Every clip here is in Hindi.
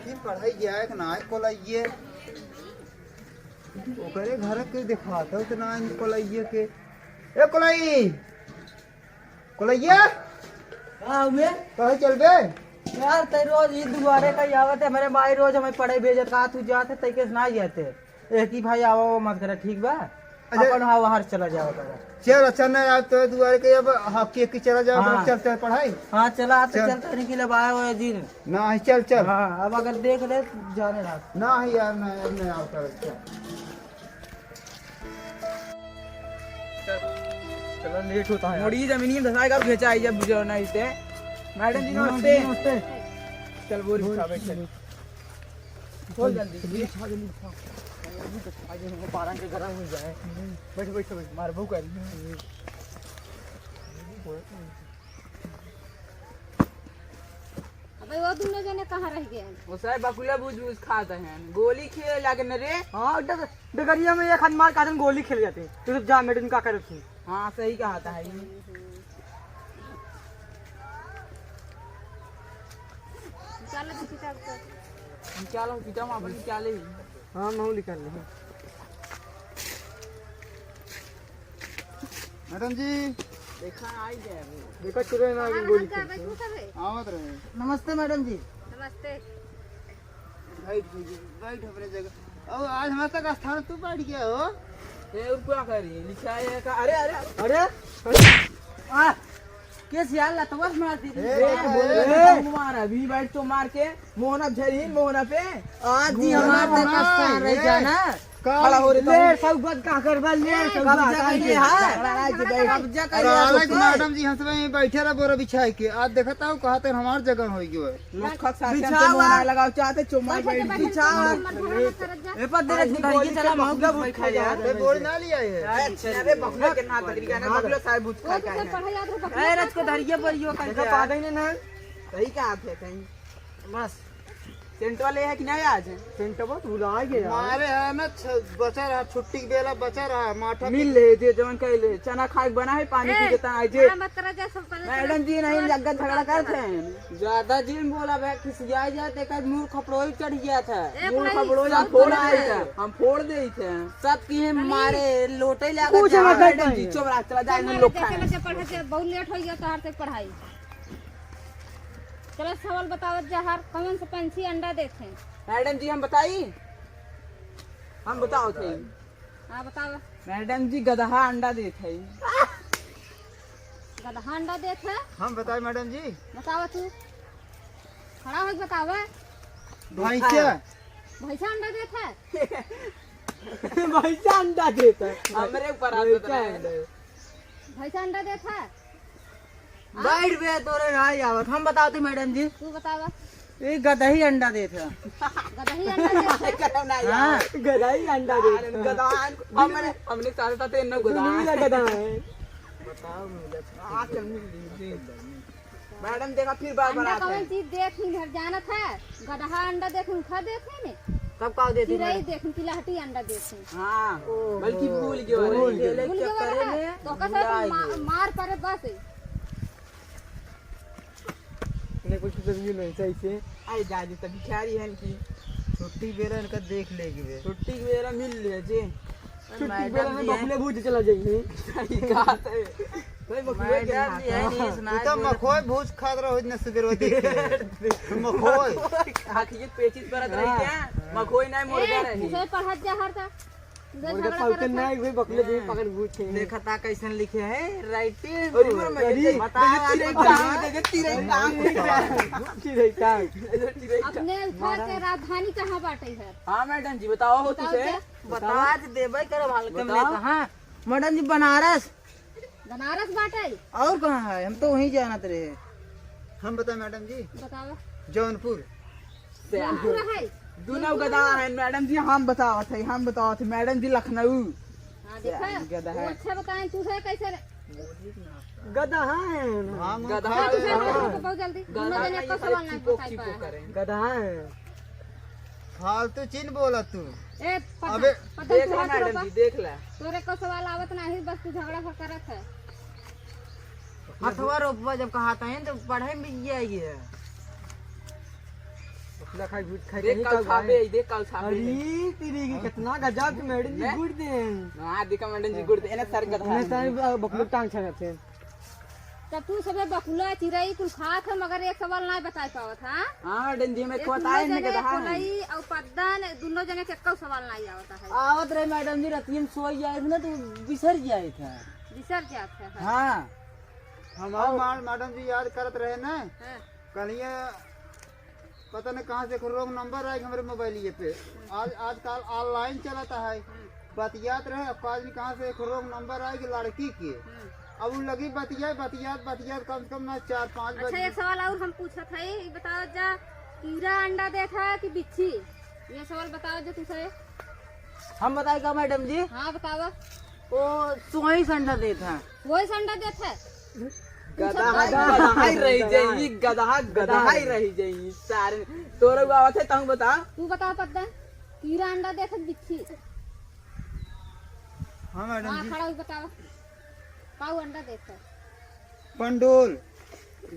देखी पढ़ाई जाए कि ना कोलाइए ओकरे घर के दिखाता तो ना कोलाइए के ए कोलाई कोलाइए हाँ हुए कहे चल बे यार तई रोज ई दुआरे का आवत है मेरे भाई रोज हमें पढ़े भेजत का तू जाते तई के ना जाते एक ही भाई आवो मत करे ठीक बा अपन हाँ बाहर चला जाओ कर चल अच्छा ना आप तो दुआरे के अब हॉकी की चला जाओ हाँ। चलते हैं पढ़ाई हाँ चला तो चल। चलता नहीं कि लबाया हुआ जी ना ही चल चल हाँ अब अगर देख ले जाने ना ना ही यार ना अब नहीं आओ कर चलो लेट होता है मोड़ी जमीनी में धसाएगा भेजा जब जो ना इसे मैडम जी नमस्ते चल बोरी उठा बैठ बोल जल्दी आज हम 12 के घर हो जाए बैठ बैठ बैठ मार भूख कर अबे वो दोनों जने कहाँ रह गए हैं? वो साहब बकुला बूझ बूझ खाता है गोली खेल लागे न रे हां डगरिया में एक हाथ मार काटन गोली खेल जाते तो जा मैडम का कर रखी हां सही कहा था है चलो तो किताब को हम क्या लो किताब अपन क्या ले हां मैं निकाल ले मैडम जी देखा आई जाए देखो चुरे ना गोली क्या भाई तू सब है? आवत रहे नमस्ते मैडम जी नमस्ते। बैठ अपने जगह और आज हमारे तक स्थान तू बैठ गया हो ये ऊपर करी लिखा है का अरे आ केस यार ला तो बस मार दी मार अभी बैठ तो मार के मोहना झरी मोहना पे आज जी हमारे तक स्थान रह जाना खड़ा हो रे सब बात का कर बल ले सब बात का ये हां कब्जा कर मैडम जी हम सब यहीं बैठे रहा बोरा बिछाई के आज देखता हूँ कहते हैं हमार जगह हो गयो है लोग खक साथ में मोहना लगाओ चाहते चुम्मा बैठ बिछा ए पर दे धरिए चला मौका भूख खा जा ये बोरी ना लिया है अच्छा अरे बकला के ना तकरी का ना बकला साहब भूख खा वो तो पढ़ाई याद रखो। ए रच को धरिए परियो का पागल ने ना सही कहा थे कहीं बस सेंट वाले है कि नहीं आज सेंट बहुत भुला गया हमारे है ना बचा रहा छुट्टी के बेला बचा रहा माठा मिल ले दे जवन कहले चना खाए बना है पानी पी के ता आज बड़ा मत करा जा सब पहले मैडम जी नहीं जगह झगड़ा करते हैं ज्यादा जी बोला भाई खिसिया जाते का मुंह खपड़ोई चढ़ गया था मुंह खपड़ोई फोड़ आए थे हम फोड़ दे थे सब की मारे लोटे लगा मैडम जी चुप रह चला जाए हम लोग खाए बच्चे पढ़े से बहुत लेट हो गया तोहार तक पढ़ाई। चलो सवाल बतावत जहर कौन से पंछी अंडा देते हैं? मैडम जी हम बताई हम बताओ थे हाँ बताओ। मैडम जी गधा अंडा देते हैं गधा अंडा देते हैं? हम बताए मैडम जी बताओ तू खड़ा हो बताओ। भैंसिया भैंसा अंडा देते हैं? भैंसा अंडा देता है हमरे ऊपर आता है भैंसा अंडा देते हैं? बैठ बे तोरे नहीं आवत हम बताते मैडम जी तू बताओ। ये गधा ही अंडा देता गधा ही अंडा देते हैं? हां गधा ही अंडा देता गधा हमने सारे साथ इतना गधा है बताओ मुझे मैडम देखा फिर बार बार अंडा आते कौन हैं चीज देख घर जाना था गधा अंडा देख खा देते ने कब का देते चिड़ै देख तिलहटी अंडा देते। हां बल्कि भूल गए अरे भूल क्या गए करे है ने तो कैसे मार करे बस ने कुछ जमीन नहीं सही से आई जाजी तभी ख्यारी है कि छुट्टी बेरा इनका देख लेगी छुट्टी के बेरा मिल ले जे मैडम जी बकले भूज चला जाइए सही बात है कोई बकले क्या है नहीं सुना तो मखोय भूज खाद रहो इतने सुबेर वो देख मखोय आखिर पेचिस परत रही क्या मखोई नहीं मुर्गा रही से पढ़त जहर था मुर्गा पालते नहीं भाई बकले भी पकड़ भूजे देखा ता कैसन लिखे है राइटिंग बता तिरे काम अपने घर के राजधानी कहाँ बाटे है? हां मैडम जी बताओ हो तुझे बता देबे करो हल्के में कहां मैडम जी बनारस बनारस बाटे और कहां है हम तो वहीं जाना रहे हम बताए मैडम जी बताओ। जौनपुर जौनपुर है? दोनों गधा है मैडम जी हम बताओ थे मैडम जी लखनऊ हाँ देखा गधा है। वो अच्छा बताएं तू है कैसे गधा है हम गधा हाँ, तू है है बहुत जल्दी दोनों जने को सवाल नहीं बताई पाए। गधा है फालतू चीन बोला तू ए अबे, पता देख ले मैडम जी देख ले तोरे को सवाल आवत नहीं बस तू झगड़ा करत है। हथवा रोपवा जब कहाता है तो पढ़ाई में जाएगी खाई गुड़ खाई देख कल छापे देख कल छापे अरे तेरी की कितना गजब की मैडम जी गुड़ दे हां देखा मैडम जी गुड़ दे एने सर गधा मैं सारे बकलू टांग छाते तब तू सबे बकुला चिरई कुल खात है मगर एक सवाल नहीं बता पावत हां हां मैडम जी मैं को बताए ने गधा है कोलई और पद्दन दोनों जने के कौ सवाल नहीं आवता है। आवत रहे मैडम जी रात में सोई जाए थे ना तो बिसर जाए था बिसर जात है। हां हमारे मैडम जी याद करत रहे ना हाँ। कल ये पता नहीं कहाँ से रोग नंबर आए हमारे मोबाइल पे आजकल ऑनलाइन चलाता है बतियात रहे अब आज कहाँ से रोग नंबर आएगी लड़की की अब वो लगी बतियात कम से कम ना 4-5 अच्छा एक सवाल और हम पूछत है ये बताओ जा कीड़ा अंडा देता है कि बिच्छी ये सवाल बताओ जो तू से हम बताएगा मैडम जी हाँ बताओ वो सोई संडा देता है वही अंडा देता है गधा ही रही जाई गधा ही रही जाई सारे तोरे आवत है तंग बता तू बताओ पद्दन कीड़ा अंडा देता है बिच्छी हाँ मैडम हाँ जी खड़ा हो बताओ काऊ अंडा देता है पंडोल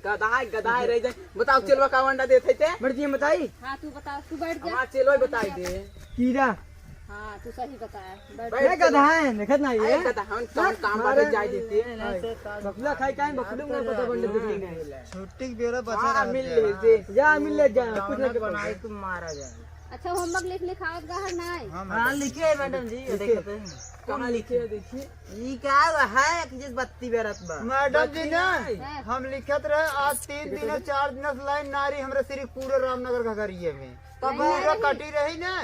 गधा ही रही जाई बताओ चलवा का अंडा देते थे मैडम जी बताई हाँ तू बताओ तू बैठ जा हां चलो बताई दे कीड़ा हाँ तू सही बताया बैठ मैं गधा है देखत नहीं अरे है गधा हम काम बारे जाई देती बकला खाई काहे बकलू ना पता बंद देखेंगे छुट्टी के बेरा बचा हां मिल रहते ले हैं। दे जा मिल ले जा कुछ ना बनाई तुम मारा जा अच्छा होमवर्क लिख लिखावत गहर नहीं हाँ हां लिखे मैडम जी देखते हैं कहां लिखे है देखिए ये क्या है कि जिस बत्ती बेरत बा मैडम जी ना है। हम लिखत रहे आज 3 दिन 4 दिन लाइन नारी हमरे सिर्फ पूरे रामनगर घगरिये में तब पूरा कटी रही ना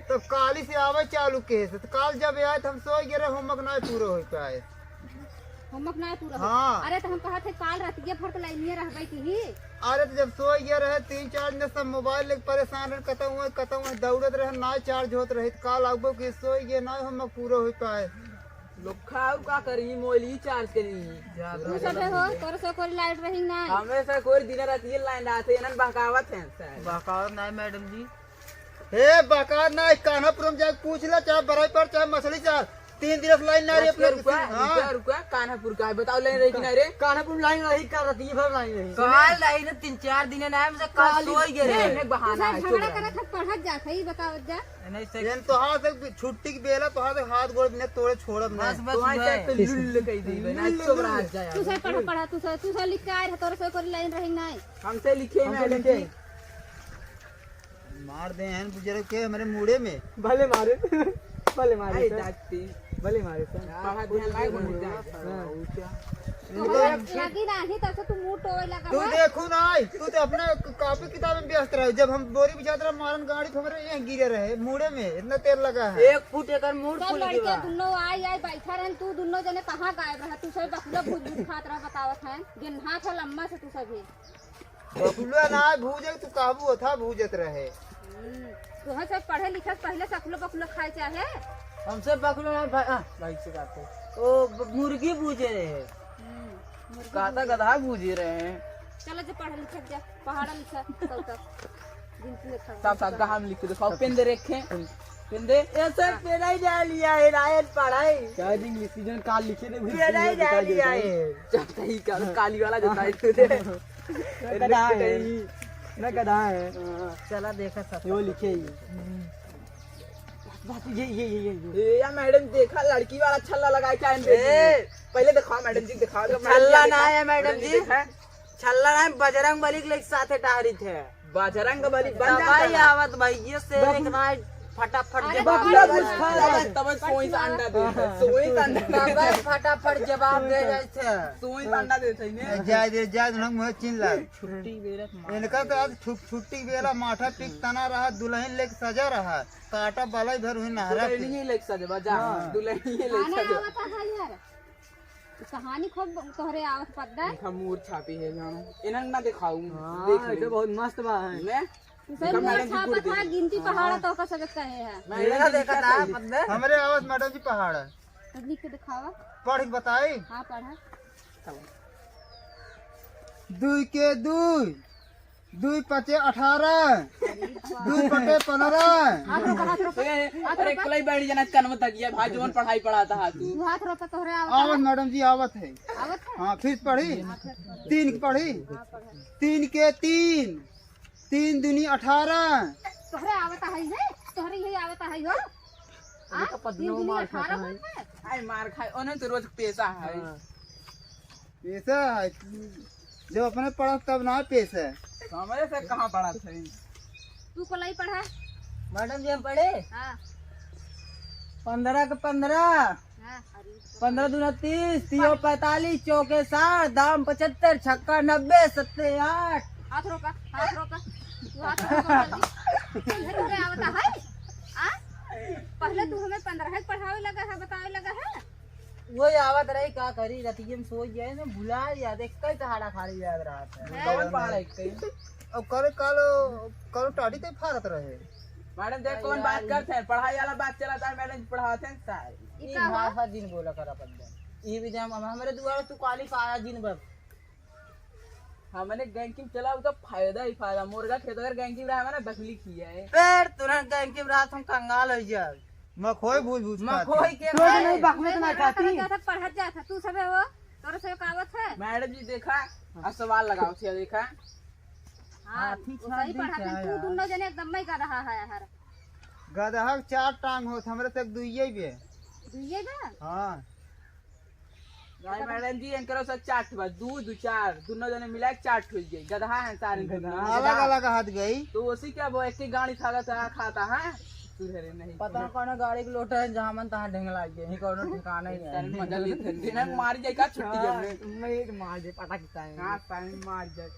तो काली से आवे चालू केस तो काल जब आए तो हम सो गए होमवर्क नहीं पूरा हो पाए होमवर्क नहीं पूरा हाँ। अरे तो हम कहा थे काल रातिए भर के लाइनिए रहबै की ही अरे तो जब सो गए रहे 3-4 दिन सब मोबाइल लेके परेशान रहे कतौ हुए दौड़त रहे ना चार्ज होत रहे काल आगो के सो गए ना होमवर्क पूरा हो पाए लोग खाओ का करी मोबाइल चार्ज करी तू सबे हो तोर से कोई लाइट रही नहीं हमें से कोई दिन रात ये लाइन आते एनन बहकावत है सर बकाव नहीं मैडम जी हे बका ना कान्हापुर में जाके पूछ ला चाहे बराई पर चाहे मछली चार 3 दिन लाइन नारी अपने रुका कान्हापुर का है बताओ लाइन रही कि नहीं रे कानापुर लाइन रही कर रही है लाइन रही काल लाइन 3-4 दिन ना हम से काल सोई गे रे एक बहाना है झगड़ा करत है पढ़त जात है बताओ जा नहीं से एन तो हाथ से छुट्टी की बेला तो हाथ हाथ गोड़ ने तोड़े छोड़ब बस नहीं बस तो ऐसे तो लुल कह दी बना चुप रह जाए तू से पढ़ा तू से लिख के आए रहे तोर से कोई लाइन रही नहीं हमसे लिखे मैडम जी मार दे हैं बुजुर्ग के हमारे मुड़े में भले मारे भले मारे आई सर, डाकती भले मारे सर पढ़ा ध्यान लाए बोल जा लगी नहीं तब से तू मुंह टोए लगा तू देखू ना तू तो अपना कॉपी किताब में व्यस्त रहे जब हम बोरी बिछाते रहे मारन गाड़ी तो हमारे यहाँ गिरे रहे मुड़े में इतना तेल लगा है 1 फुट एकर मूड सब खुल लड़के गया दुनो आई बैठा रहे तू दुनो जने कहाँ गायब रहा तू सब बकुला भूत भूत खात रहा बतावत है गिन्हा था लम्बा से तू सभी बकुला ना भूजे तू काबू था भूजत रहे तुह सब पढ़े लिखे पहले सकलो बकुला खाए चाहे हमसे पकड़ो ना भाई से बात है ओ मुर्गी बूझे रहे कहता गधा बूझे रहे हैं चलो जो पढ़े लिखे जा पहाड़ा लिखा कल तक गिनती लिखा सब सब का हम लिख दो सब पेन दे रखे पेन दे ये सब पेड़ा ही डाल लिया है रायत पढ़ाई शायद इंग्लिश सीजन काल लिखे थे पेड़ा ही डाल लिया है जब तक ही काली वाला जो था इसको गधा है ना गधा है चला देखा सब वो लिखे ही बात ये या मैडम देखा लड़की वाला छल्ला लगाए क्या पहले दिखाओ मैडम जी दिखाओ छल्ला ना है मैडम जी छल्ला ना बजरंग बली के साथे टाहरी थे बजरंग बली बन भाई जाता आवत भाई ये से एक नाइट फटाफट अरे जवाब बकुला दे कुछ खा जाए तब सोई से अंडा दे सोई से अंडा बाबा फटाफट जवाब दे जाए थे सोई से अंडा दे ने जाय हम मुँह चिन ला छुट्टी बेरत इनका तो आज छुट्टी के बेला माथा पिक तना रहा दुल्हन लेके सजा रहा काटा बाला इधर हुई नहरा पे। दुल्हन ही लेके सजे बजा दुल्हन ही लेके गाना सजे आवता है यार कहानी खूब तोहरे आवत पद्दा खमूर छापी है जानो इन्हन ना दिखाऊं हाँ देख ये ले बहुत मस्त बा है मैं सब मोर छापा था गिनती पहाड़ा तो का सब कहे है मेरा देखा था पद्दे हमारे आवाज मैडम जी पहाड़ है। तो लिख के दिखावा पढ़ के बताई हाँ पढ़ा 2 के 2 2 पचे 18 2 पटे 15 हाथ रोका हाथ रोका अरे कोई बैठ जाना कन्व तक ये भाई जोन पढ़ाई पढ़ाता है तू तू हाथ रोका तोहरे आवत आवाज मैडम जी आवत है आवत है हाँ फिर पढ़ी 3 की पढ़ी हाँ पढ़ा 3 के 3 3 दूनी 18। तोहरे आवता है तोहरे यही आवता है हो आ 3 दूनी 18 होत है। आई मार खाए ओने तो रोज पैसा है पैसा है जब अपने पढ़ा तब ना पैसा। हमारे से कहाँ पड़ा था तू को नहीं पढ़ा? मैडम जी हम पढ़े हाँ 15 के 15, हाँ अरे 15 दूना 30, 3 45, चौके 60, दाम 75, छक्का 90, 7 8। हाथ रोका तू हाथ रोका जल्दी। तोहरे आवता है आ पहले तू हमें 15 पढ़ावे लगा है बतावे लगा है। वही आवत रही का करी रतिये में सो जाए ना भुला याद एक कई सहारा खाली याद रहा था। कौन पढ़ा है कहीं अब कल टाटी ते फारत रहे। मैडम देख कौन बात करते हैं पढ़ाई वाला बात चलाता है मैडम पढ़ाते हैं सारे ई भाषा दिन बोला कर अपन ई भी जम हमारे दुआरा तू काली पाया दिन भर हमने गैंकिंग चला उसका फायदा ही फायदा मुर्गा खेत अगर गैंकिंग रहा हमारा बकली किया है फिर तुरंत गैंग के रात हम कंगाल हो जाए मखोई भूल मकोई के तो नहीं बकमे तो ना खाती पढ़त जाता तू सबे हो तोरे से कावत है। मैडम जी देखा अब सवाल लगाओ से देखा हाँ ठीक वो सही पढ़ाते हैं। तू दोनों जने एकदम नहीं कर रहा है हर गदहा 4 टांग होत हमरे तक दुइये बे। दुइये बा हां नहीं मैडम जी इनकरो सब चाट बस दूध चार दोनों जने मिला के चाट हो गई गधा है सारे अलग अलग हाथ गई। तो उसी क्या वो एक ही गाड़ी खाता है सुधरे नहीं पता कौन गाड़ी के लोटा है जहां मन तहां ढेंगला गए ही कौन ठिकाना ही सारे है मजा लेते हैं दिन मार जाए का छुट्टी जब में मैं मार दे पटक जाए कहां टाइम मार जाए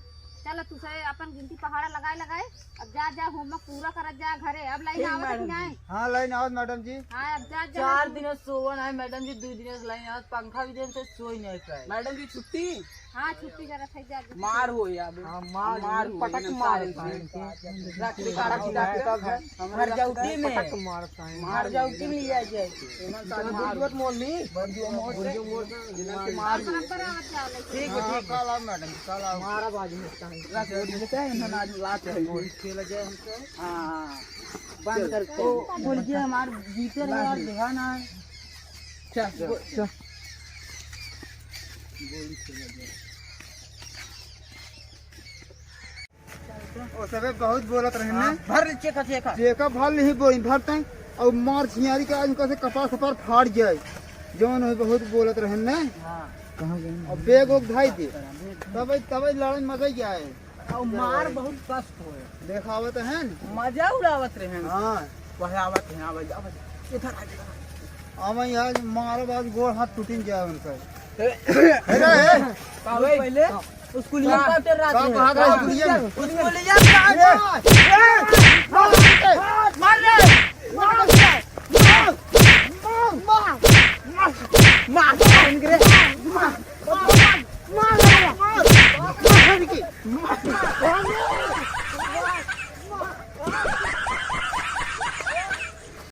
चल तू से अपन गिनती पहाड़ा लगाए अब जा होमवर्क पूरा करत जा घरे। अब लाइन ठीक, आवत मैडम नहीं आए। हां लाइन आवत मैडम जी। हाँ अब जा 4 दिन सोवन है मैडम जी 2 दिन लाइन आज पंखा भी देन से सोई नहीं पाए मैडम जी छुट्टी हाँ छुट्टी जरा થઈ जा मार हो या मार हो पटक मार रख दे कारा की डाक हर जाउटी में पटक मारता है हर जाउटी में लिया जाए एमन साथ मार मोल ली बंदियो मोर से मार बराबर आवत जा ले। ठीक है ठीक कल आओ मैडम कल आओ। हमारा बाजू होता है रख देते हैं इन्होंने आज लाते हैं बोल खेल जाए हमको हां बंद करते तो बोलिए हमारे जीते रहे यार ध्यान है चल ओ सबे बहुत बोलत रहे ना। भर चेका चेका जेका भल नहीं बोली भरते और मार छियारी के आज से कपार सपार फाड़ जाए जौन है बहुत बोलत रहे ना। हां कहां गए और बैग ओग धाई दे तब लड़ाई मजा जाए और मार बहुत कष्ट होए देखावत है मजा उड़ावत रहे हां वह आवत है आवाज इधर आ हम आज मारो बाद गोड़ हाथ टूटिन जाए उनका। पहले स्कूल में काउंटर रात का में भाग रहा है स्कूलिया में? स्कूल